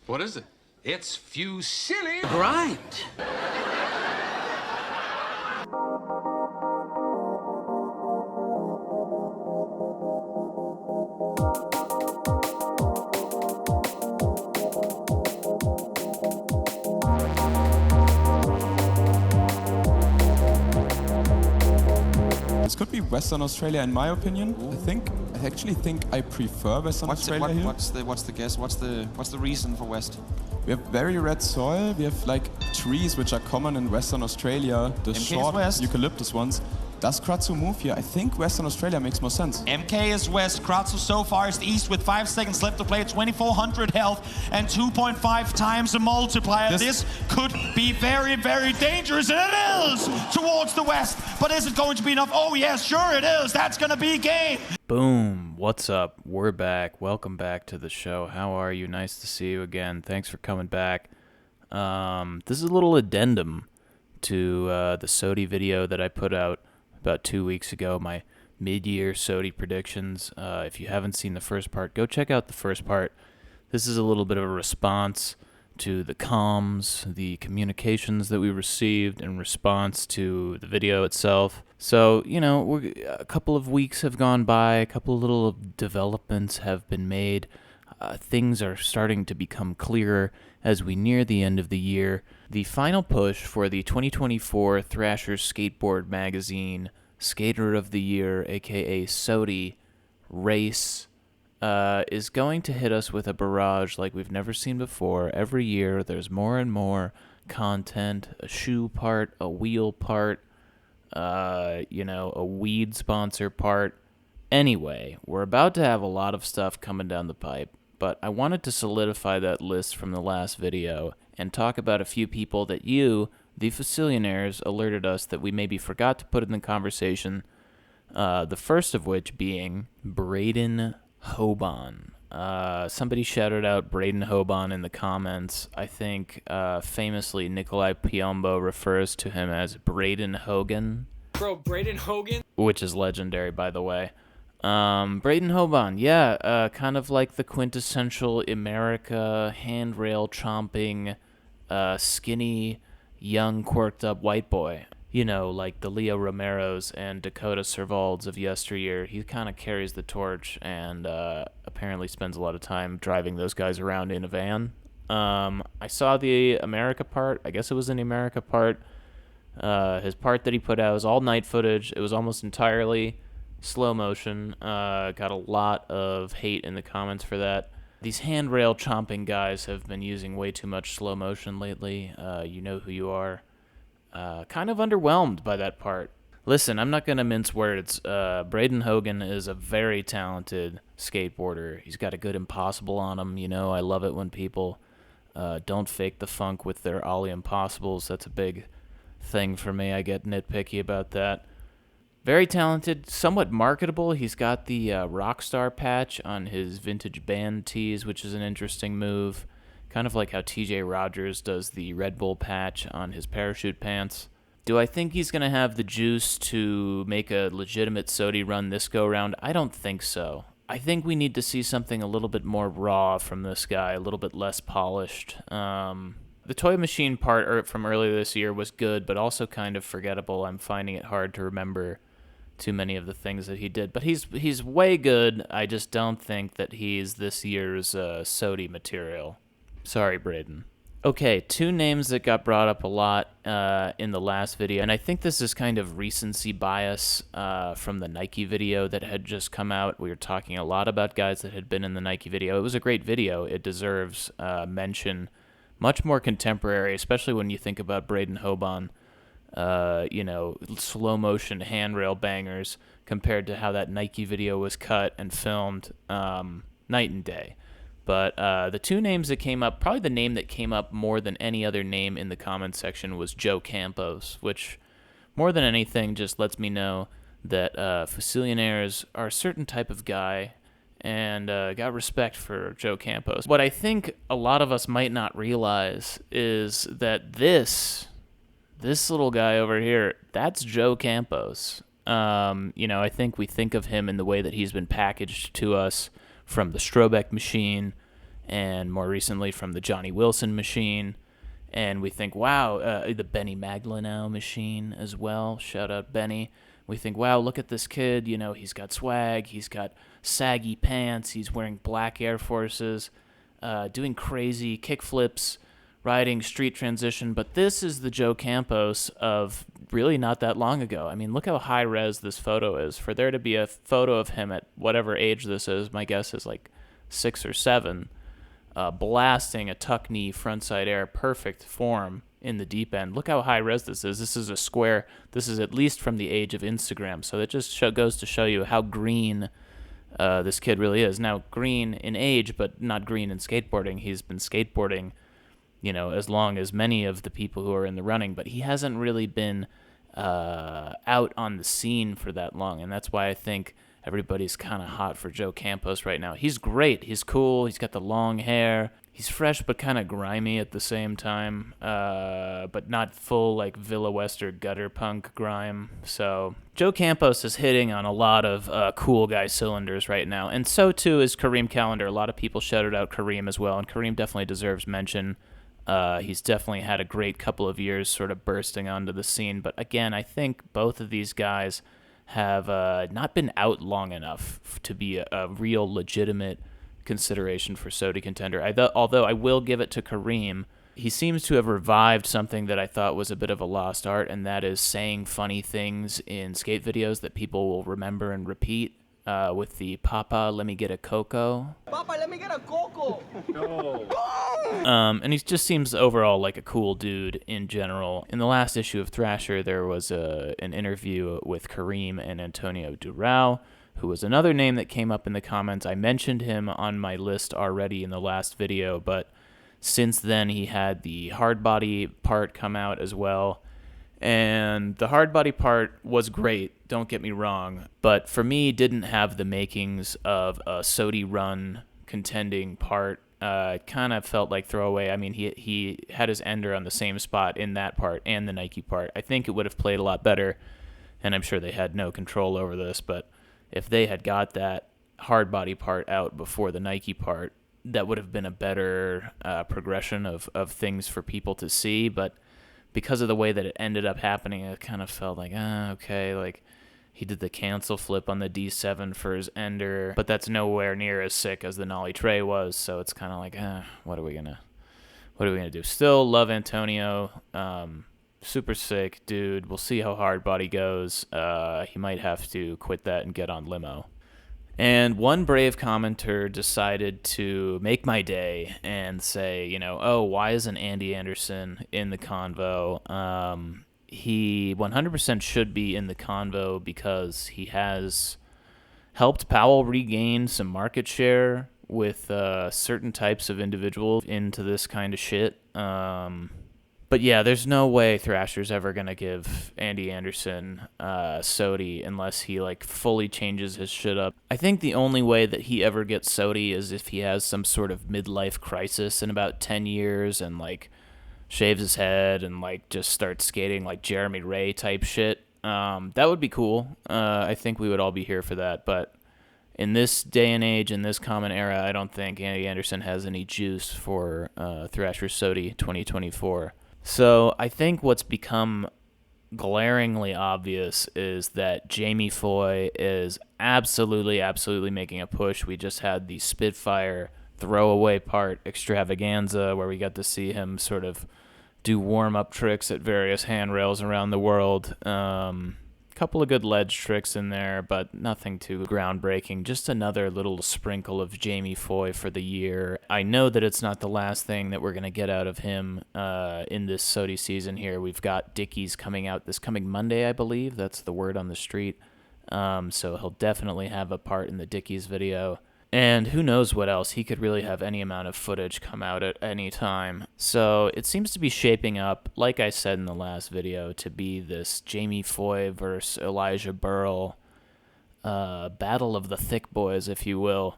What is it? It's Fusilli. Grind. This could be Western Australia, in my opinion. I actually think I prefer Western Australia here. What's the guess? What's the reason for West? We have very red soil. We have like trees which are common in Western Australia. The MK short is west. eucalyptus ones. Does Kratzu move here? I think Western Australia makes more sense. MK is west, Kratzu so far is east with 5 seconds left to play, 2400 health and 2.5 times the multiplier. This could be very, very dangerous, and it is towards the west. But is it going to be enough? Oh yes, sure it is. That's going to be game. Boom. What's up? We're back. Welcome back to the show. How are you? Nice to see you again. Thanks for coming back. This is a little addendum to the SOTY video that I put out about 2 weeks ago, my mid-year SOTY predictions. If you haven't seen the first part, go check out the first part. This is a little bit of a response to the comms, the communications that we received in response to the video itself. So, you know, a couple of weeks have gone by, a couple of little developments have been made. Things are starting to become clearer as we near the end of the year. The final push for the 2024 Thrasher Skateboard Magazine Skater of the Year, aka SOTY, race is going to hit us with a barrage like we've never seen before. Every year there's more and more content, a shoe part, a wheel part, a weed sponsor part. Anyway, we're about to have a lot of stuff coming down the pipe, but I wanted to solidify that list from the last video and talk about a few people that you, the Fusillionaires, alerted us that we maybe forgot to put in the conversation, the first of which being Braden Hogan. Somebody shouted out Braden Hogan in the comments. I think famously Nikolai Piombo refers to him as Braden Hogan. Bro, Braden Hogan? Which is legendary, by the way. Braden Hogan, yeah, kind of like the quintessential America handrail chomping, skinny, young, quirked up white boy. You know, like the Leo Romeros and Dakota Servalds of yesteryear. He kind of carries the torch and apparently spends a lot of time driving those guys around in a van. I saw the America part. I guess it was in the America part. His part that he put out was all night footage. It was almost entirely slow motion. Got a lot of hate in the comments for that. These handrail chomping guys have been using way too much slow motion lately. You know who you are. Kind of underwhelmed by that part. Listen, I'm not going to mince words. Braden Hogan is a very talented skateboarder. He's got a good impossible on him. You know, I love it when people don't fake the funk with their Ollie Impossibles. That's a big thing for me. I get nitpicky about that. Very talented, somewhat marketable. He's got the Rockstar patch on his vintage band tees, which is an interesting move. Kind of like how TJ Rogers does the Red Bull patch on his parachute pants. Do I think he's going to have the juice to make a legitimate SOTY run this go-round? I don't think so. I think we need to see something a little bit more raw from this guy, a little bit less polished. The Toy Machine part from earlier this year was good, but also kind of forgettable. I'm finding it hard to remember too many of the things that he did. But he's way good. I just don't think that he's this year's SOTY material. Sorry, Braden. Okay, two names that got brought up a lot in the last video, and I think this is kind of recency bias from the Nike video that had just come out. We were talking a lot about guys that had been in the Nike video. It was a great video. It deserves mention. Much more contemporary, especially when you think about Braden Hogan. Slow motion handrail bangers compared to how that Nike video was cut and filmed, night and day. But the two names that came up, probably the name that came up more than any other name in the comments section was Joe Campos, which more than anything just lets me know that Fusillionaires are a certain type of guy and got respect for Joe Campos. What I think a lot of us might not realize is that this little guy over here, that's Joe Campos. I think we think of him in the way that he's been packaged to us from the Strobeck machine and more recently from the Johnny Wilson machine. And we think, wow, the Benny Maglanow machine as well. Shout out Benny. We think, wow, look at this kid. You know, he's got swag. He's got saggy pants. He's wearing black Air Forces, doing crazy kickflips, riding street transition. But this is the Joe Campos of really not that long ago. I mean, look how high res this photo is. For there to be a photo of him at whatever age this is, my guess is like 6 or 7, blasting a tuck knee frontside air, perfect form in the deep end. Look how high res this is. This is a square. This is at least from the age of Instagram. So it just goes to show you how green this kid really is. Now, green in age, but not green in skateboarding. He's been skateboarding, you know, as long as many of the people who are in the running, but he hasn't really been out on the scene for that long. And that's why I think everybody's kind of hot for Joe Campos right now. He's great. He's cool. He's got the long hair. He's fresh but kind of grimy at the same time, but not full like Villa Wester gutter punk grime. So Joe Campos is hitting on a lot of cool guy cylinders right now. And so too is Kareem Callender. A lot of people shouted out Kareem as well, and Kareem definitely deserves mention. He's definitely had a great couple of years sort of bursting onto the scene. But again, I think both of these guys have not been out long enough to be a real legitimate consideration for SOTY contender. Although I will give it to Kareem, he seems to have revived something that I thought was a bit of a lost art, and that is saying funny things in skate videos that people will remember and repeat. With the Papa, let me get a Coco. Papa, let me get a Coco. And he just seems overall like a cool dude in general. In the last issue of Thrasher, there was an interview with Kareem and Antonio Durao, who was another name that came up in the comments. I mentioned him on my list already in the last video, but since then he had the hard body part come out as well. And the hard body part was great, don't get me wrong, but for me didn't have the makings of a SOTY run contending part. It kind of felt like throwaway. I mean, he had his ender on the same spot in that part and the Nike part. I think it would have played a lot better, and I'm sure they had no control over this, but if they had got that hard body part out before the Nike part, that would have been a better progression of things for people to see. But because of the way that it ended up happening, it kind of felt like, okay, like he did the cancel flip on the D7 for his ender, but that's nowhere near as sick as the Nollie Tray was. So it's kind of like, what are we gonna do? Still love Antonio, super sick dude. We'll see how hard body goes. He might have to quit that and get on limo. And one brave commenter decided to make my day and say, you know, oh, why isn't Andy Anderson in the convo? He 100% should be in the convo because he has helped Powell regain some market share with certain types of individuals into this kind of shit. But yeah, there's no way Thrasher's ever going to give Andy Anderson SOTY unless he like fully changes his shit up. I think the only way that he ever gets SOTY is if he has some sort of midlife crisis in about 10 years and like shaves his head and like just starts skating like Jeremy Ray type shit. That would be cool. I think we would all be here for that. But in this day and age, in this common era, I don't think Andy Anderson has any juice for Thrasher SOTY 2024. So I think what's become glaringly obvious is that Jamie Foy is absolutely making a push. We just had the Spitfire throwaway part extravaganza where we got to see him sort of do warm-up tricks at various handrails around the world. Couple of good ledge tricks in there, but nothing too groundbreaking. Just another little sprinkle of Jamie Foy for the year. I know that it's not the last thing that we're going to get out of him in this SOTY season here. We've got Dickies coming out this coming Monday, I believe. That's the word on the street. So he'll definitely have a part in the Dickies video. And who knows what else. He could really have any amount of footage come out at any time. So it seems to be shaping up, like I said in the last video, to be this Jamie Foy versus Elijah Burrell battle of the thick boys, if you will.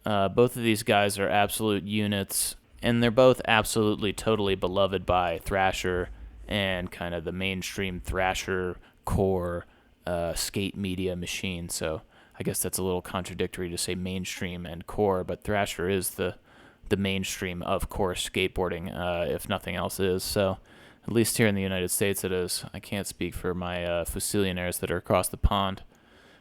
Both of these guys are absolute units, and they're both absolutely totally beloved by Thrasher and kind of the mainstream Thrasher core skate media machine. So I guess that's a little contradictory to say mainstream and core, but Thrasher is the the mainstream of course skateboarding, if nothing else is. So at least here in the United States it is. I can't speak for my Fusillionaires that are across the pond.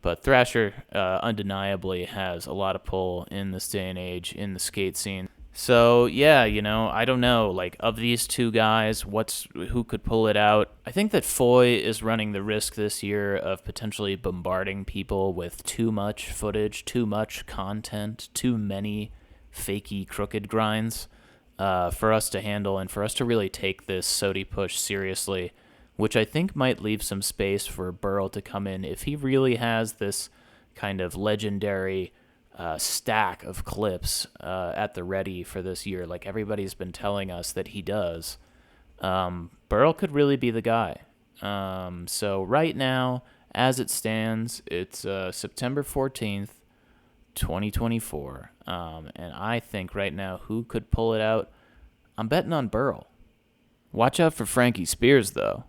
But Thrasher undeniably has a lot of pull in this day and age in the skate scene. So yeah, you know, I don't know, like of these two guys, who could pull it out? I think that Foy is running the risk this year of potentially bombarding people with too much footage, too much content, too many fakey crooked grinds for us to handle and for us to really take this SOTY push seriously, which I think might leave some space for Burl to come in if he really has this kind of legendary stack of clips at the ready for this year, like everybody's been telling us that he does. Burl could really be the guy. So right now, as it stands, it's September 14th, 2024. And I think right now, who could pull it out? I'm betting on Burl. Watch out for Frankie Spears, though.